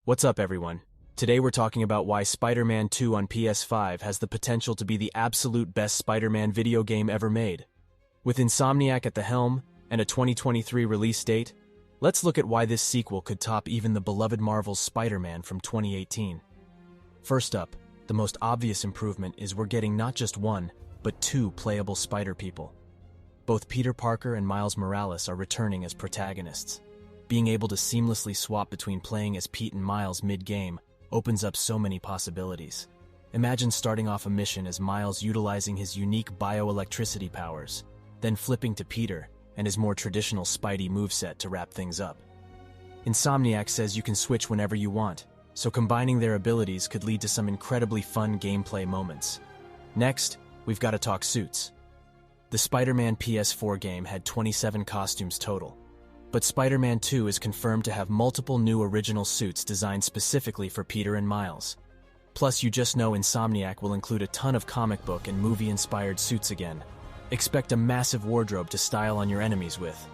What's up, everyone? Today we're talking about why Spider-Man 2 on PS5 has the potential to be the absolute best Spider-Man video game ever made. With Insomniac at the helm and a 2023 release date, let's look at why this sequel could top even the beloved Marvel's Spider-Man from 2018. First up, the most obvious improvement is we're getting not just one, but two playable Spider-People. Both Peter Parker and Miles Morales are returning as protagonists. Being able to seamlessly swap between playing as Pete and Miles mid-game opens up so many possibilities. Imagine starting off a mission as Miles utilizing his unique bioelectricity powers, then flipping to Peter and his more traditional Spidey moveset to wrap things up. Insomniac says you can switch whenever you want, so combining their abilities could lead to some incredibly fun gameplay moments. Next, we've got to talk suits. The Spider-Man PS4 game had 27 costumes total, but Spider-Man 2 is confirmed to have multiple new original suits designed specifically for Peter and Miles. Plus, you just know Insomniac will include a ton of comic book and movie-inspired suits again. Expect a massive wardrobe to style on your enemies with.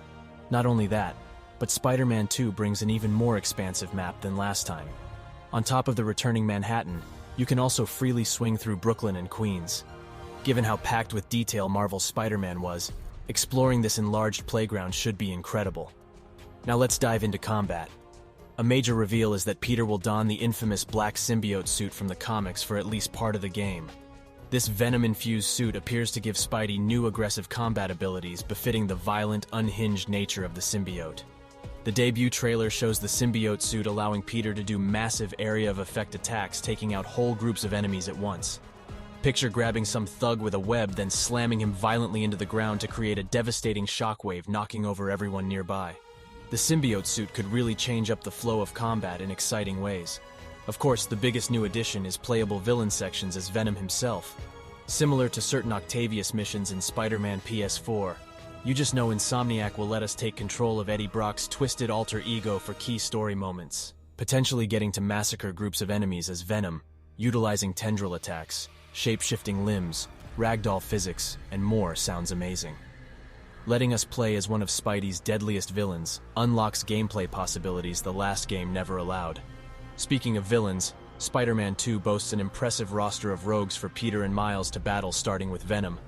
Not only that, but Spider-Man 2 brings an even more expansive map than last time. On top of the returning Manhattan, you can also freely swing through Brooklyn and Queens. Given how packed with detail Marvel's Spider-Man was, exploring this enlarged playground should be incredible. Now let's dive into combat. A major reveal is that Peter will don the infamous black symbiote suit from the comics for at least part of the game. This venom-infused suit appears to give Spidey new aggressive combat abilities befitting the violent, unhinged nature of the symbiote. The debut trailer shows the symbiote suit allowing Peter to do massive area of effect attacks, taking out whole groups of enemies at once. Picture grabbing some thug with a web, then slamming him violently into the ground to create a devastating shockwave, knocking over everyone nearby. The symbiote suit could really change up the flow of combat in exciting ways. Of course, the biggest new addition is playable villain sections as Venom himself. Similar to certain Octavius missions in Spider-Man PS4, you just know Insomniac will let us take control of Eddie Brock's twisted alter ego for key story moments, potentially getting to massacre groups of enemies as Venom, utilizing tendril attacks, shape-shifting limbs, ragdoll physics, and more sounds amazing. Letting us play as one of Spidey's deadliest villains unlocks gameplay possibilities the last game never allowed. Speaking of villains, Spider-Man 2 boasts an impressive roster of rogues for Peter and Miles to battle, starting with Venom.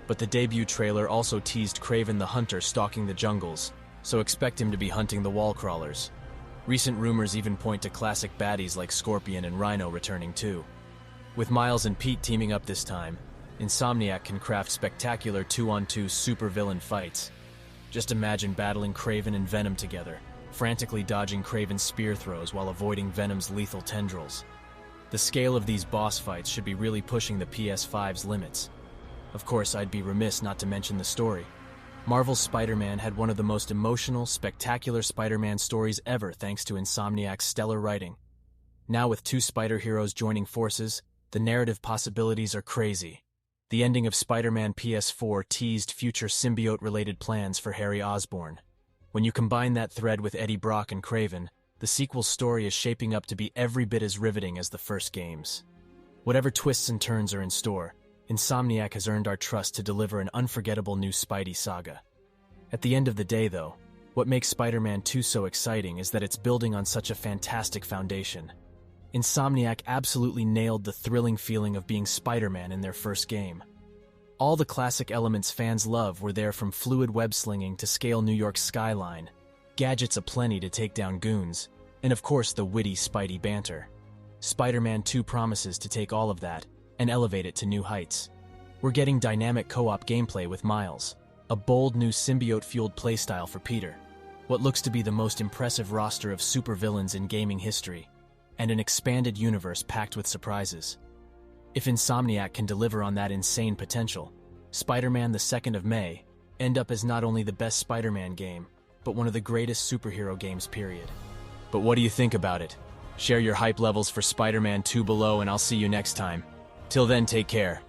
But the debut trailer also teased Kraven the Hunter stalking the jungles, so expect him to be hunting the wall crawlers. Recent rumors even point to classic baddies like Scorpion and Rhino returning too. With Miles and Pete teaming up this time, Insomniac can craft spectacular 2-on-2 supervillain fights. Just imagine battling Kraven and Venom together, frantically dodging Kraven's spear throws while avoiding Venom's lethal tendrils. The scale of these boss fights should be really pushing the PS5's limits. Of course, I'd be remiss not to mention the story. Marvel's Spider-Man had one of the most emotional, spectacular Spider-Man stories ever thanks to Insomniac's stellar writing. Now with two Spider heroes joining forces, the narrative possibilities are crazy. The ending of Spider-Man PS4 teased future symbiote-related plans for Harry Osborn. When you combine that thread with Eddie Brock and Kraven, the sequel's story is shaping up to be every bit as riveting as the first games. Whatever twists and turns are in store, Insomniac has earned our trust to deliver an unforgettable new Spidey saga. At the end of the day, though, what makes Spider-Man 2 so exciting is that it's building on such a fantastic foundation. Insomniac absolutely nailed the thrilling feeling of being Spider-Man in their first game. All the classic elements fans love were there, from fluid web-slinging to scale New York's skyline, gadgets aplenty to take down goons, and of course the witty Spidey banter. Spider-Man 2 promises to take all of that and elevate it to new heights. We're getting dynamic co-op gameplay with Miles, a bold new symbiote-fueled playstyle for Peter, what looks to be the most impressive roster of supervillains in gaming history, and an expanded universe packed with surprises. If Insomniac can deliver on that insane potential, Spider-Man the 2nd of May end up as not only the best Spider-Man game, but one of the greatest superhero games, period. But what do you think about it? Share your hype levels for Spider-Man 2 below, and I'll see you next time. Till then, take care.